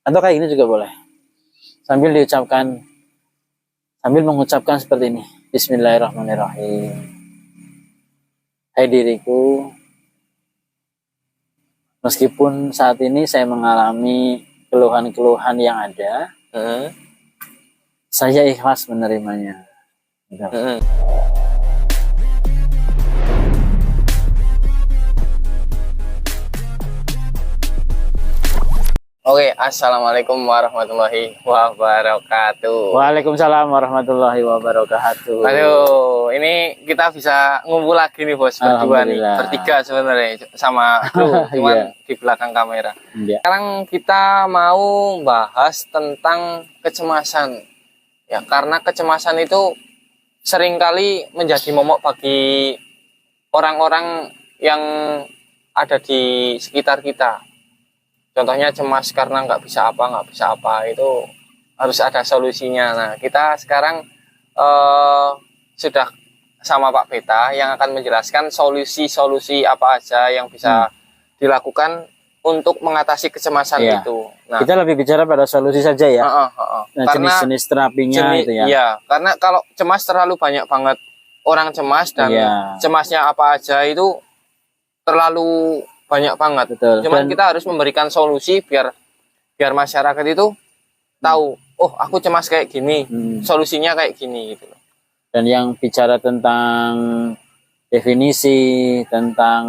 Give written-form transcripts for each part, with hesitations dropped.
Atau kayak gini juga boleh. Sambil mengucapkan seperti ini. Bismillahirrahmanirrahim. Hai diriku, meskipun saat ini saya mengalami keluhan-keluhan yang ada, saya ikhlas menerimanya. Oke, assalamualaikum warahmatullahi wabarakatuh. Waalaikumsalam warahmatullahi wabarakatuh. Aduh, ini kita bisa ngumpul lagi nih bos, berdua nih, bertiga sebenarnya sama kru, cuman di belakang kamera. Sekarang kita mau bahas tentang kecemasan, ya karena kecemasan itu seringkali menjadi momok bagi orang-orang yang ada di sekitar kita. Contohnya cemas karena nggak bisa apa, itu harus ada solusinya. Nah, kita sekarang sudah sama Pak Beta yang akan menjelaskan solusi-solusi apa aja yang bisa dilakukan untuk mengatasi kecemasan itu. Nah, kita lebih bicara pada solusi saja ya. Nah, jenis-jenis terapinya itu ya. Iya, karena kalau cemas terlalu banyak banget orang cemas dan cemasnya apa aja itu terlalu banyak banget. Betul. Cuman kita harus memberikan solusi biar masyarakat itu tahu, oh aku cemas kayak gini, solusinya kayak gini gitu. Dan yang bicara tentang definisi, tentang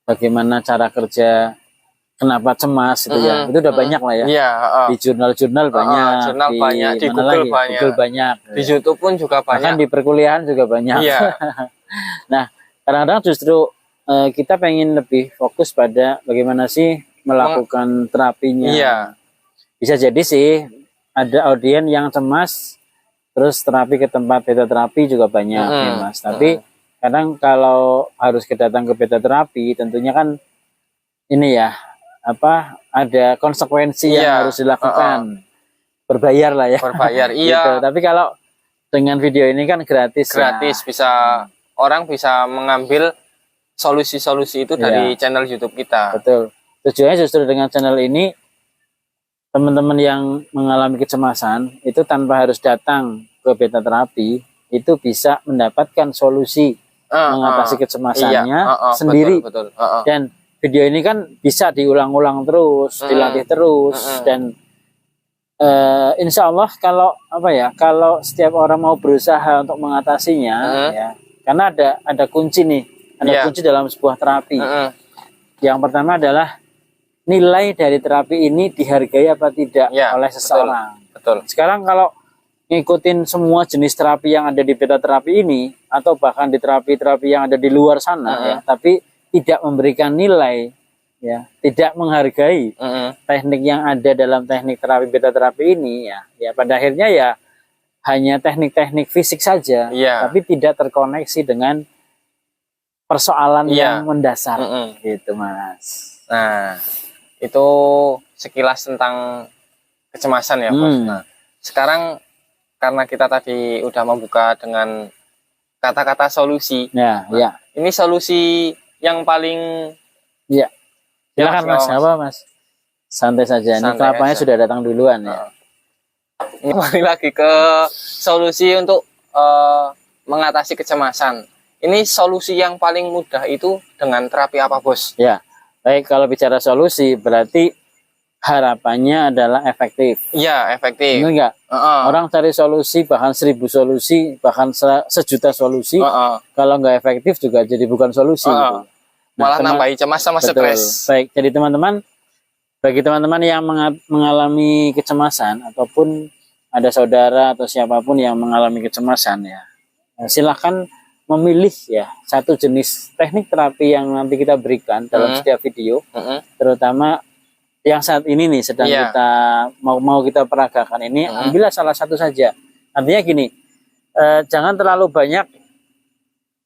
bagaimana cara kerja, kenapa cemas itu ya, itu udah banyak lah ya. Di jurnal-jurnal banyak, di Google banyak, di YouTube pun juga banyak. Bahkan di perkuliahan juga banyak. Nah, kadang-kadang justru kita pengen lebih fokus pada bagaimana sih melakukan terapinya. Bisa jadi sih ada audien yang cemas, terus terapi ke tempat beta terapi juga banyak ya Mas. Tapi kadang kalau harus datang ke beta terapi, tentunya kan ini ya ada konsekuensi yang harus dilakukan. Berbayar lah ya. Berbayar, gitu. Tapi kalau dengan video ini kan gratis. Bisa orang bisa mengambil solusi-solusi itu dari channel YouTube kita. Betul. Tujuannya justru dengan channel ini teman-teman yang mengalami kecemasan itu tanpa harus datang ke beta terapi itu bisa mendapatkan solusi mengatasi kecemasannya sendiri. Betul. Dan video ini kan bisa diulang-ulang terus, dilatih terus dan insya Allah kalau kalau setiap orang mau berusaha untuk mengatasinya ya, karena ada kunci nih. Ada kunci dalam sebuah terapi. Yang pertama adalah nilai dari terapi ini dihargai apa tidak oleh seseorang. Betul. Sekarang kalau ngikutin semua jenis terapi yang ada di beta terapi ini, atau bahkan di terapi-terapi yang ada di luar sana, ya, tapi tidak memberikan nilai, ya, tidak menghargai teknik yang ada dalam teknik terapi beta terapi ini, ya pada akhirnya ya hanya teknik-teknik fisik saja, tapi tidak terkoneksi dengan persoalan yang mendasar, gitu Mas. Nah, itu sekilas tentang kecemasan ya, Bos. Nah, sekarang karena kita tadi udah membuka dengan kata-kata solusi, ini solusi yang paling, silakan Mas, apa Mas? Santai saja. Ini kelapanya sudah datang duluan ya. Kembali lagi ke solusi untuk mengatasi kecemasan. Ini solusi yang paling mudah itu dengan terapi apa, Bos? Ya, baik, kalau bicara solusi berarti harapannya adalah efektif. Iya, efektif. Benar nggak? Orang cari solusi, bahkan 1000 solusi, bahkan 1.000.000 solusi, kalau nggak efektif juga jadi bukan solusi. Gitu. Malah nambahin cemas sama stres. Baik, jadi teman-teman, bagi teman-teman yang mengalami kecemasan, ataupun ada saudara atau siapapun yang mengalami kecemasan, ya silahkan memilih ya satu jenis teknik terapi yang nanti kita berikan dalam setiap video, terutama yang saat ini nih sedang kita mau kita peragakan ini, ambillah salah satu saja. Artinya gini, jangan terlalu banyak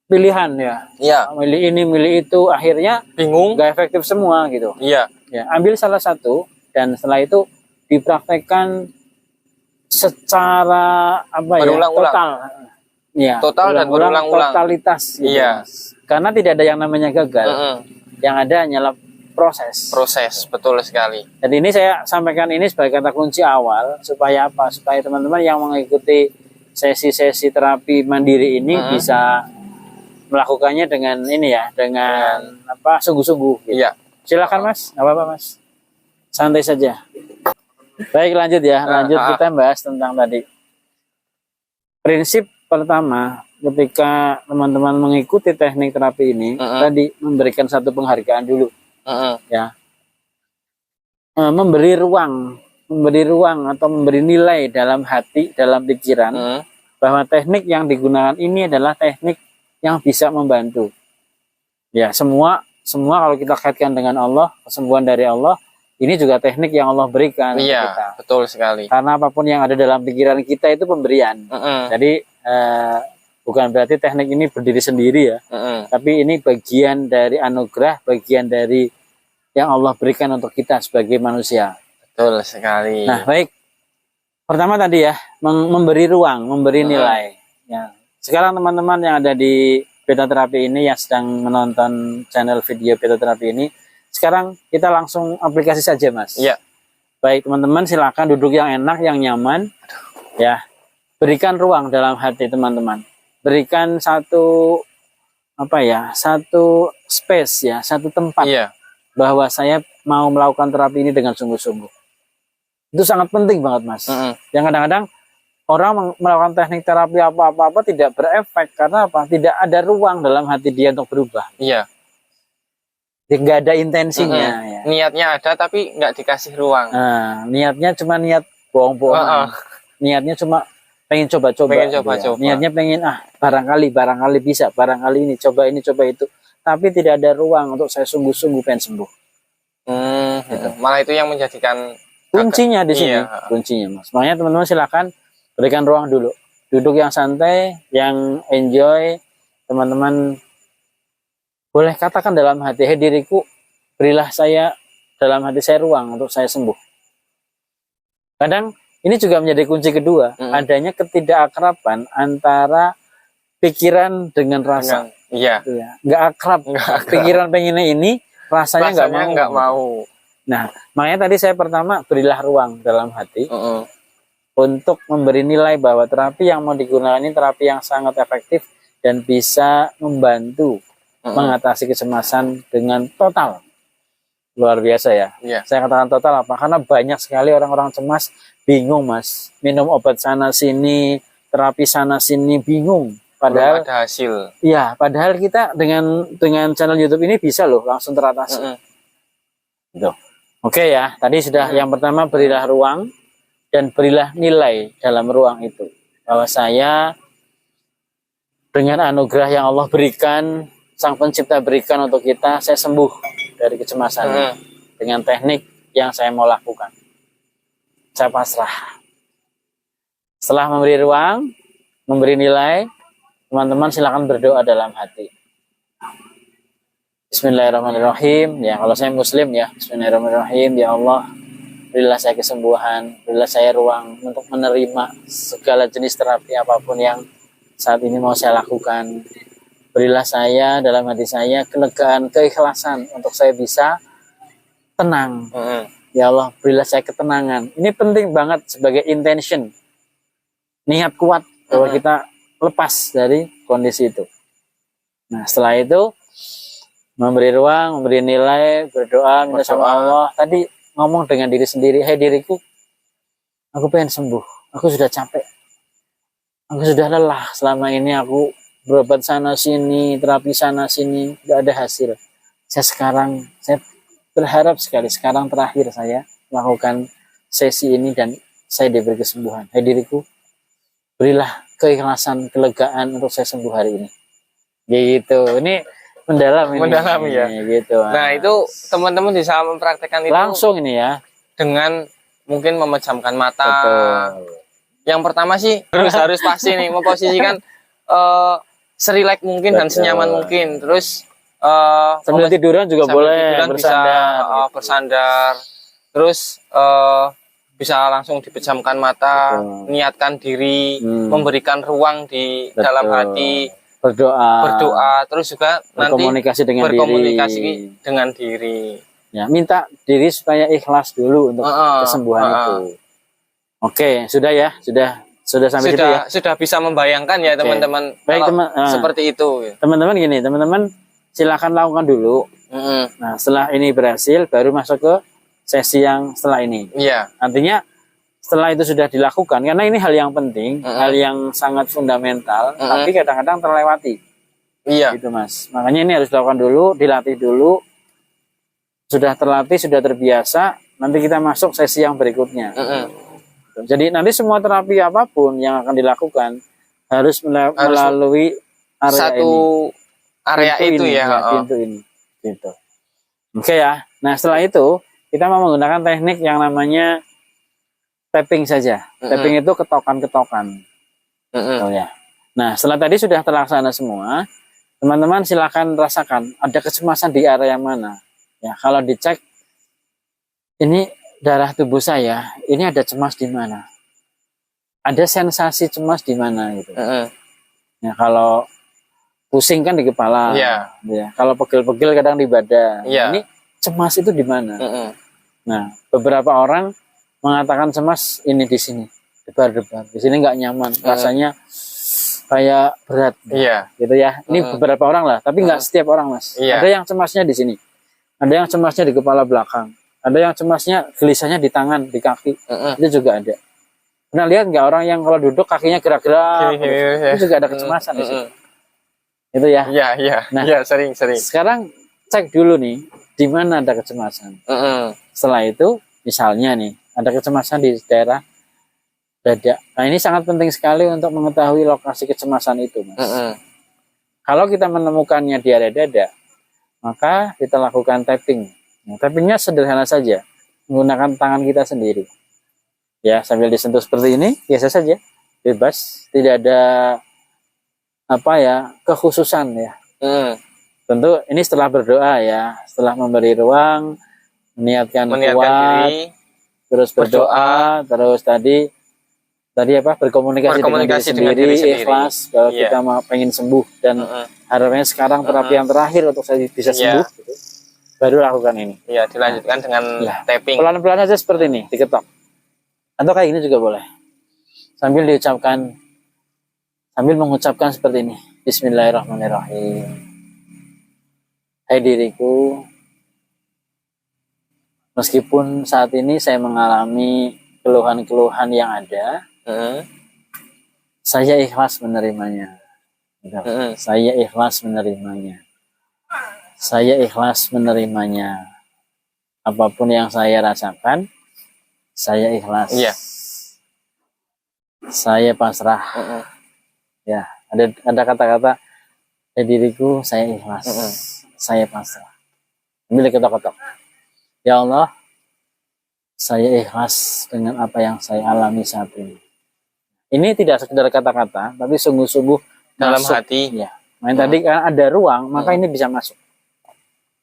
pilihan ya. Milih ini, milih itu, akhirnya bingung, nggak efektif semua gitu. Ya, ambil salah satu dan setelah itu dipraktekkan secara total. Ya, total dan berulang-ulang. Totalitas gitu. Karena tidak ada yang namanya gagal. Yang ada hanyalah Proses, betul sekali. Jadi ini saya sampaikan ini sebagai kata kunci awal supaya apa? Supaya teman-teman yang mengikuti sesi-sesi terapi mandiri ini bisa melakukannya dengan ini ya, dengan apa? Sungguh-sungguh. Gitu. Iya. Silakan Mas, nggak apa-apa Mas. Santai saja. Baik, lanjut ya. Lanjut kita bahas tentang tadi. Prinsip pertama ketika teman-teman mengikuti teknik terapi ini tadi memberikan satu penghargaan dulu. Ya. Memberi ruang atau memberi nilai dalam hati, dalam pikiran bahwa teknik yang digunakan ini adalah teknik yang bisa membantu. Ya, semua kalau kita kaitkan dengan Allah, kesembuhan dari Allah, ini juga teknik yang Allah berikan kita. Betul sekali. Karena apapun yang ada dalam pikiran kita itu pemberian. Jadi bukan berarti teknik ini berdiri sendiri ya. Tapi ini bagian dari anugerah, bagian dari yang Allah berikan untuk kita sebagai manusia. Betul sekali. Nah, baik. Pertama tadi ya, memberi ruang, memberi nilai. Ya. Sekarang teman-teman yang ada di Beta Terapi ini yang sedang menonton channel video Beta Terapi ini, sekarang kita langsung aplikasi saja, Mas. Iya. Baik, teman-teman silakan duduk yang enak, yang nyaman. Ya. Berikan ruang dalam hati teman-teman. Berikan satu space ya, satu tempat. Iya. Bahwa saya mau melakukan terapi ini dengan sungguh-sungguh. Itu sangat penting banget, Mas. Yang kadang-kadang orang melakukan teknik terapi apa-apa tidak berefek karena apa? Tidak ada ruang dalam hati dia untuk berubah. Iya. Nggak ada intensinya. Ya. Niatnya ada tapi nggak dikasih ruang. Nah, niatnya cuma niat bohong-bohongan. Niatnya cuma pengen coba-coba. Niatnya pengen barangkali bisa, barangkali ini coba itu. Tapi tidak ada ruang untuk saya sungguh-sungguh pengen sembuh. Gitu. Malah itu yang menjadikan kuncinya di sini. Kuncinya, Mas. Makanya teman-teman silakan berikan ruang dulu. Duduk yang santai, yang enjoy. Teman-teman boleh katakan dalam hati, "Hei diriku, berilah saya dalam hati saya ruang untuk saya sembuh." Kadang ini juga menjadi kunci kedua, adanya ketidakakraban antara pikiran dengan rasa. Iya. Nggak akrab. Pikiran pengennya ini, rasanya nggak mau. Nah, makanya tadi saya pertama berilah ruang dalam hati untuk memberi nilai bahwa terapi yang mau digunakan ini terapi yang sangat efektif dan bisa membantu mengatasi kecemasan dengan total. Luar biasa ya. Saya katakan total apa? Karena banyak sekali orang-orang cemas bingung, Mas. Minum obat sana sini, terapi sana sini bingung. Padahal belum ada hasil. Iya, padahal kita dengan channel YouTube ini bisa loh langsung teratasi. Gitu. Oke ya, tadi sudah yang pertama berilah ruang dan berilah nilai dalam ruang itu. Bahwa saya dengan anugerah yang Allah berikan, Sang Pencipta berikan untuk kita, saya sembuh dari kecemasan dengan teknik yang saya mau lakukan. Saya pasrah. Setelah memberi ruang, memberi nilai, teman-teman silakan berdoa dalam hati. Bismillahirrahmanirrahim. Ya, kalau saya Muslim ya, Bismillahirrahmanirrahim. Ya Allah, berilah saya kesembuhan, berilah saya ruang untuk menerima segala jenis terapi apapun yang saat ini mau saya lakukan. Berilah saya dalam hati saya kelegaan, keikhlasan untuk saya bisa tenang. Ya Allah, berilah saya ketenangan. Ini penting banget sebagai intention. Niat kuat bahwa kita lepas dari kondisi itu. Nah, setelah itu memberi ruang, memberi nilai, berdoa, minta sama Allah. Tadi ngomong dengan diri sendiri, "Hei diriku, aku pengen sembuh. Aku sudah capek. Aku sudah lelah selama ini aku berobat sana sini, terapi sana sini, tidak ada hasil. Saya berharap sekali sekarang terakhir saya melakukan sesi ini dan saya diberi kesembuhan. Hei diriku, berilah keikhlasan, kelegaan untuk saya sembuh hari ini." Gitu. Ini mendalam ya. Gitu. Nah, itu teman-teman bisa mempraktekkan itu langsung ini ya. Dengan mungkin memejamkan mata. Betul. Yang pertama sih harus pasti nih memposisikan serileks mungkin dan senyaman mungkin. Terus sambil tiduran juga boleh bersandar, bersandar. Terus bisa langsung dipejamkan mata, niatkan diri, memberikan ruang di dalam hati, berdoa, terus juga nanti berkomunikasi dengan diri. Ya, minta diri supaya ikhlas dulu untuk kesembuhan itu. Oke, sudah ya, sudah sampai situ ya. Sudah bisa membayangkan ya teman-teman. Baik seperti itu. Teman-teman gini, teman-teman silakan lakukan dulu. Nah, setelah ini berhasil, baru masuk ke sesi yang setelah ini. Iya. Artinya setelah itu sudah dilakukan, karena ini hal yang penting, hal yang sangat fundamental, tapi kadang-kadang terlewati. Iya. Gitu Mas. Makanya ini harus dilakukan dulu, dilatih dulu. Sudah terlatih, sudah terbiasa, nanti kita masuk sesi yang berikutnya. Jadi nanti semua terapi apapun yang akan dilakukan harus melalui area satu area itu ini, ya. Pintu ini. Gitu. Oke ya. Nah setelah itu kita mau menggunakan teknik yang namanya tapping saja. Tapping itu ketokan-ketokan. Oh ya. Nah setelah tadi sudah terlaksana semua, teman-teman silakan rasakan ada kecemasan di area mana. Ya kalau dicek ini darah tubuh saya, ini ada cemas di mana? Ada sensasi cemas di mana gitu. Ya kalau pusing kan di kepala, ya. Kalau pegel-pegel kadang di badan. Ini cemas itu di mana? Nah, beberapa orang mengatakan cemas ini di sini, debar-debar. Di sini nggak nyaman, rasanya kayak berat, gitu ya. Ini beberapa orang lah, tapi nggak setiap orang Mas. Ada yang cemasnya di sini, ada yang cemasnya di kepala belakang. Ada yang cemasnya, gelisahnya di tangan, di kaki. Itu juga ada. Pernah lihat nggak orang yang kalau duduk kakinya gerak-gerak? Itu juga ada kecemasan di situ. Itu ya. Iya. Nah, sering. Sekarang cek dulu nih, di mana ada kecemasan. Setelah itu, misalnya nih, ada kecemasan di daerah dada. Nah, ini sangat penting sekali untuk mengetahui lokasi kecemasan itu, Mas. Kalau kita menemukannya di area dada, maka kita lakukan tapping. Nah, tappingnya sederhana saja, menggunakan tangan kita sendiri. Ya, sambil disentuh seperti ini, biasa saja, bebas, tidak ada kekhususan ya. Tentu ini setelah berdoa ya, setelah memberi ruang, meniatkan kuat, diri, terus berdoa, terus tadi berkomunikasi dengan diri sendiri, ikhlas bahwa kita mau pengen sembuh dan harapannya sekarang terapi yang terakhir untuk saya bisa sembuh. Gitu. Baru lakukan ini. Iya, dilanjutkan dengan tapping. Pelan-pelan aja seperti ini, diketok. Atau kayak gini juga boleh. Sambil mengucapkan seperti ini. Bismillahirrahmanirrahim. Hai diriku, meskipun saat ini saya mengalami keluhan-keluhan yang ada, saya ikhlas menerimanya. Saya ikhlas menerimanya. Saya ikhlas menerimanya. Apapun yang saya rasakan, saya ikhlas. Saya pasrah. Ya, ada kata-kata diriku, saya ikhlas. Saya pasrah. Ambil ketok-ketok. Ya Allah, saya ikhlas dengan apa yang saya alami saat ini. Ini tidak sekedar kata-kata, tapi sungguh-sungguh dalam masuk. hati. Ya. Tadi kan ada ruang, maka ini bisa masuk.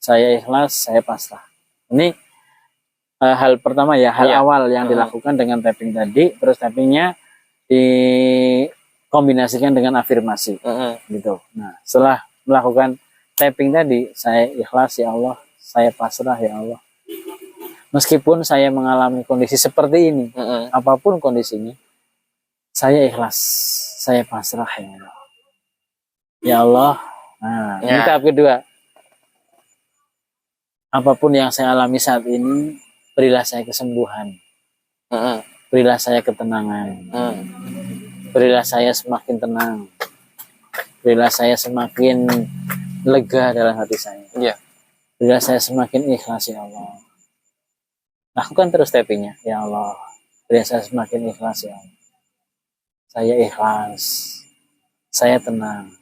Saya ikhlas, saya pasrah. Ini hal pertama ya, hal awal yang dilakukan dengan tapping tadi. Terus tappingnya dikombinasikan dengan afirmasi, gitu. Nah, setelah melakukan tapping tadi, saya ikhlas ya Allah, saya pasrah ya Allah. Meskipun saya mengalami kondisi seperti ini, apapun kondisinya, saya ikhlas, saya pasrah ya Allah. Ya Allah. Nah, ini tahap kedua. Apapun yang saya alami saat ini, berilah saya kesembuhan. Berilah saya ketenangan. Berilah saya semakin tenang. Berilah saya semakin lega dalam hati saya. Berilah saya semakin ikhlas ya Allah. Lakukan terus tappingnya. Ya Allah, berilah saya semakin ikhlas ya Allah. Saya ikhlas. Saya tenang.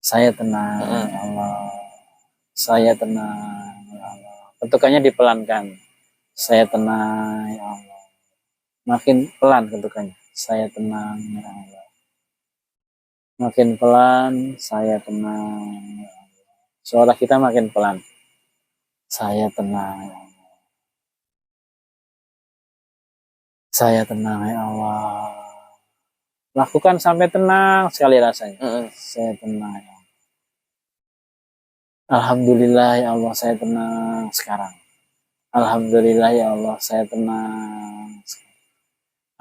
Saya tenang ya Allah. Saya tenang ya Allah. Ketukannya dipelankan. Saya tenang ya Allah. Makin pelan ketukannya. Saya tenang ya Allah. Makin pelan, saya tenang ya Allah. Suara kita makin pelan. Saya tenang ya Allah. Saya tenang ya Allah. Lakukan sampai tenang sekali rasanya. Saya tenang ya Allah. Alhamdulillah ya Allah, saya tenang sekarang. Alhamdulillah ya Allah, saya tenang.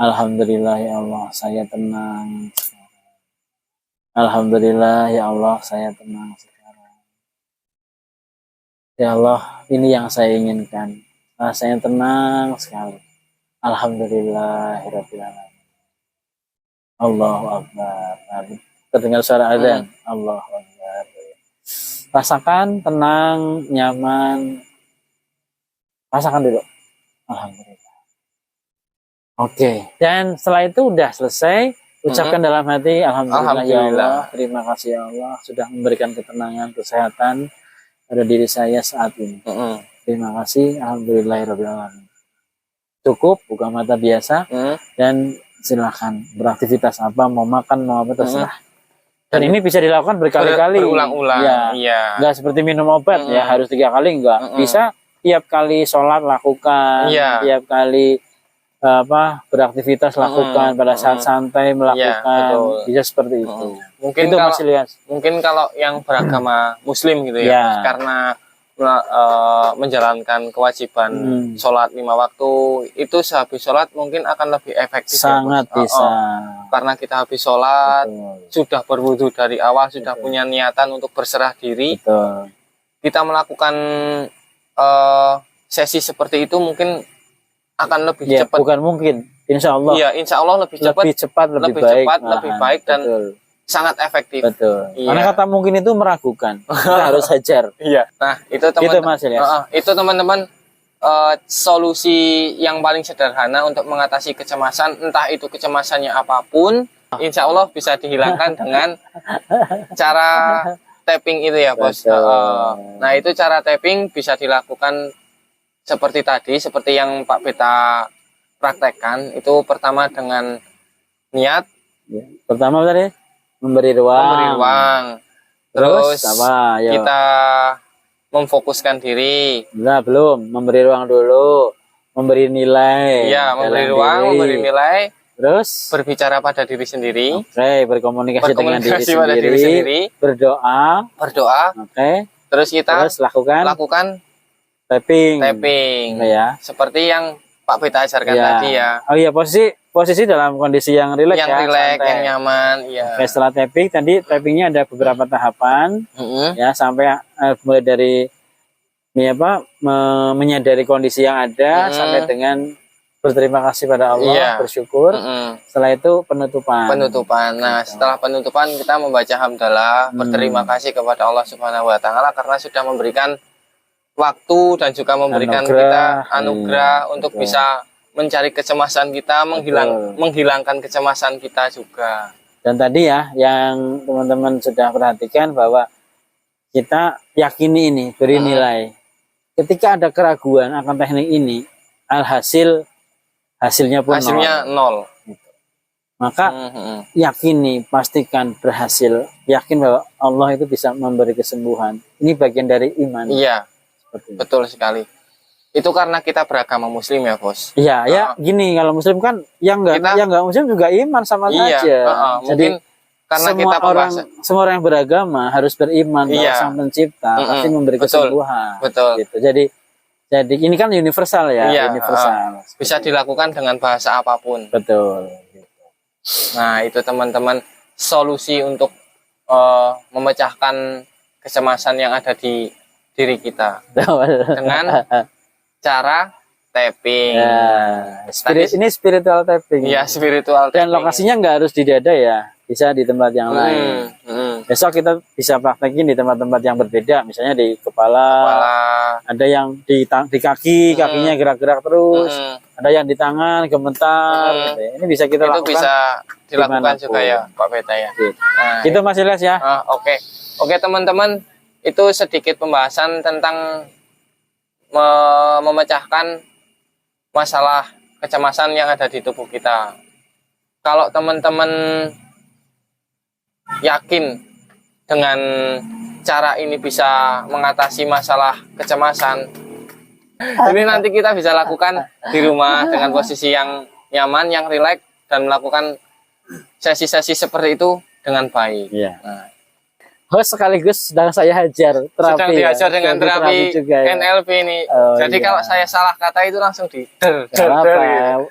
Alhamdulillah ya Allah, saya tenang. Alhamdulillah ya Allah, saya tenang sekarang. Ya Allah, ini yang saya inginkan. Rasanya tenang sekali. Alhamdulillahirabbil alamin. Allahu akbar. Terdengar suara azan. Allahu akbar. Rasakan tenang, nyaman. Rasakan dulu. Alhamdulillah. Oke. Dan setelah itu udah selesai. Ucapkan dalam hati, Alhamdulillah ya Allah. Terima kasih ya Allah sudah memberikan ketenangan, kesehatan pada diri saya saat ini. Terima kasih. Alhamdulillahirabbil alamin. Cukup, buka mata biasa. Dan silakan beraktivitas apa, mau makan, mau apa, terserah. Dan ini bisa dilakukan berkali-kali, berulang-ulang. Ya. Nggak seperti minum obat ya harus 3 kali, enggak. Bisa tiap kali sholat lakukan, tiap kali beraktivitas lakukan, pada saat santai melakukan, bisa seperti itu. Mungkin itu kalau, mungkin kalau yang beragama Muslim gitu ya, karena menjalankan kewajiban sholat 5 waktu itu sehabis sholat mungkin akan lebih efektif. Sangat bisa. Karena kita habis sholat sudah berwudu dari awal, sudah punya niatan untuk berserah diri. Kita melakukan sesi seperti itu mungkin akan lebih cepat. Bukan mungkin, insya Allah. Iya, insya Allah lebih cepat, lebih baik dan sangat efektif. Betul. Karena kata mungkin itu meragukan. Kita harus hajar. Iya. Nah, itu teman-teman solusi yang paling sederhana untuk mengatasi kecemasan, entah itu kecemasannya apapun, insya Allah bisa dihilangkan dengan cara tapping itu ya, Bos. Nah, itu cara tapping bisa dilakukan seperti tadi, seperti yang Pak Beta praktekkan. Itu pertama dengan niat. Pertama tadi memberi ruang. Terus kita memfokuskan diri. Nah, belum memberi ruang dulu, memberi nilai. Iya, memberi ruang, memberi nilai. Terus berbicara pada diri sendiri. Oke, berkomunikasi dengan diri sendiri. Berdoa. Oke. Terus kita lakukan tapping. Ya. Seperti yang Pak Beta ajarkan tadi ya. Oh iya, posisi dalam kondisi yang rileks, yang nyaman. Ya. Oke, setelah tapping tadi, tappingnya ada beberapa tahapan, ya, sampai mulai dari menyadari kondisi yang ada, sampai dengan berterima kasih pada Allah, bersyukur. Setelah itu penutupan. Nah, setelah penutupan kita membaca hamdalah, berterima kasih kepada Allah Subhanahu Wa Taala karena sudah memberikan waktu dan juga memberikan kita anugerah untuk bisa mencari kecemasan kita, menghilangkan kecemasan kita juga. Dan tadi ya, yang teman-teman sudah perhatikan bahwa kita yakini ini, beri nilai. Ketika ada keraguan akan teknik ini, hasilnya pun nol. Maka yakini, pastikan berhasil. Yakin bahwa Allah itu bisa memberi kesembuhan. Ini bagian dari iman. Iya, betul sekali. Itu karena kita beragama Muslim ya, Bos. Iya, ya gini, kalau Muslim kan yang enggak Muslim juga iman sama saja. Jadi karena semua orang yang beragama harus beriman bahwa Sang Pencipta pasti memberi kesembuhan. Betul. Gitu. Jadi ini kan universal ya, universal. Bisa dilakukan dengan bahasa apapun. Betul. Nah, itu teman-teman solusi untuk memecahkan kecemasan yang ada di diri kita dengan cara tapping. Ini spiritual tapping. Iya, spiritual tapping. Dan lokasinya nggak harus di dada ya, bisa di tempat yang lain. Besok kita bisa praktekin di tempat-tempat yang berbeda, misalnya di kepala. Ada yang di kaki, kakinya gerak-gerak terus. Ada yang di tangan, gemetar. Ini bisa kita lakukan. Itu bisa dilakukan juga ya, Pak Beta ya. Nah, itu masih les ya. Oke teman-teman, itu sedikit pembahasan tentang memecahkan masalah kecemasan yang ada di tubuh kita. Kalau teman-teman yakin dengan cara ini bisa mengatasi masalah kecemasan, ini nanti kita bisa lakukan di rumah dengan posisi yang nyaman, yang rileks, dan melakukan sesi-sesi seperti itu dengan baik. sekaligus sedang saya hajar terapi. Sedang diajar dengan terapi juga, ya. NLP ini. Jadi kalau saya salah kata itu langsung di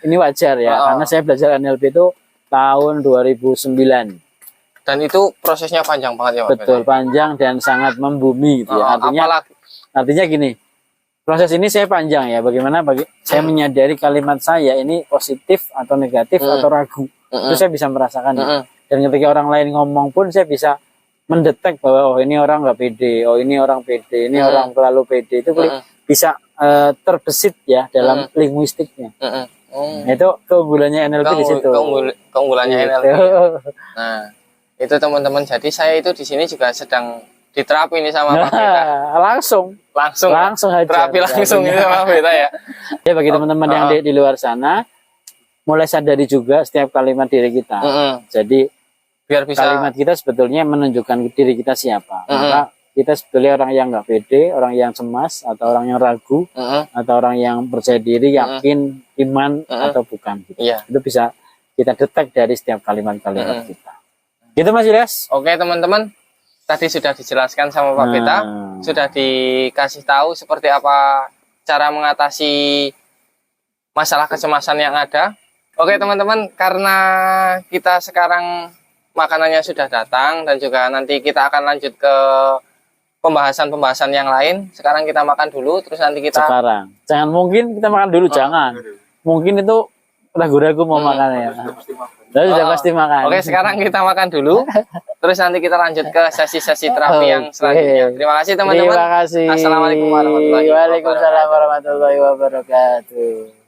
Ini wajar ya, karena saya belajar NLP itu tahun 2009. Dan itu prosesnya panjang banget ya, Pak? Betul, panjang dan sangat membumi gitu ya. Artinya gini, proses ini saya panjang ya. Bagaimana saya menyadari kalimat saya ini positif atau negatif atau ragu. Itu saya bisa merasakan. Dan ketika orang lain ngomong pun saya bisa mendetek bahwa oh ini orang nggak pede, oh ini orang pede, ini orang terlalu pede. Itu bisa terbesit ya dalam linguistiknya. Nah, itu keunggulannya NLP di situ. Keunggulannya NLP. Nah, itu teman-teman. Jadi saya itu di sini juga sedang diterapi nih sama Pak Beta. langsung hajar. Terapi langsung ini sama Beta ya. Ya bagi teman-teman yang di luar sana, mulai sadari juga setiap kalimat diri kita. Jadi biar bisa kalimat kita sebetulnya menunjukkan diri kita siapa. Maka kita sebetulnya orang yang nggak pede, orang yang cemas, atau orang yang ragu, atau orang yang percaya diri, yakin, iman, atau bukan. Gitu. Itu bisa kita detek dari setiap kalimat-kalimat kita. Gitu Mas Ilyas. Oke teman-teman, tadi sudah dijelaskan sama Pak Beta, sudah dikasih tahu seperti apa cara mengatasi masalah kecemasan yang ada. Oke teman-teman, karena kita sekarang makanannya sudah datang dan juga nanti kita akan lanjut ke pembahasan-pembahasan yang lain. Sekarang kita makan dulu, terus nanti kita... Jangan mungkin kita makan dulu, jangan. Mungkin itu ragu-ragu mau makan ya. Sudah pasti makan. Oke, sekarang kita makan dulu, terus nanti kita lanjut ke sesi-sesi terapi yang selanjutnya. Terima kasih teman-teman. Terima kasih. Assalamualaikum warahmatullahi wabarakatuh. Waalaikumsalam warahmatullahi wabarakatuh.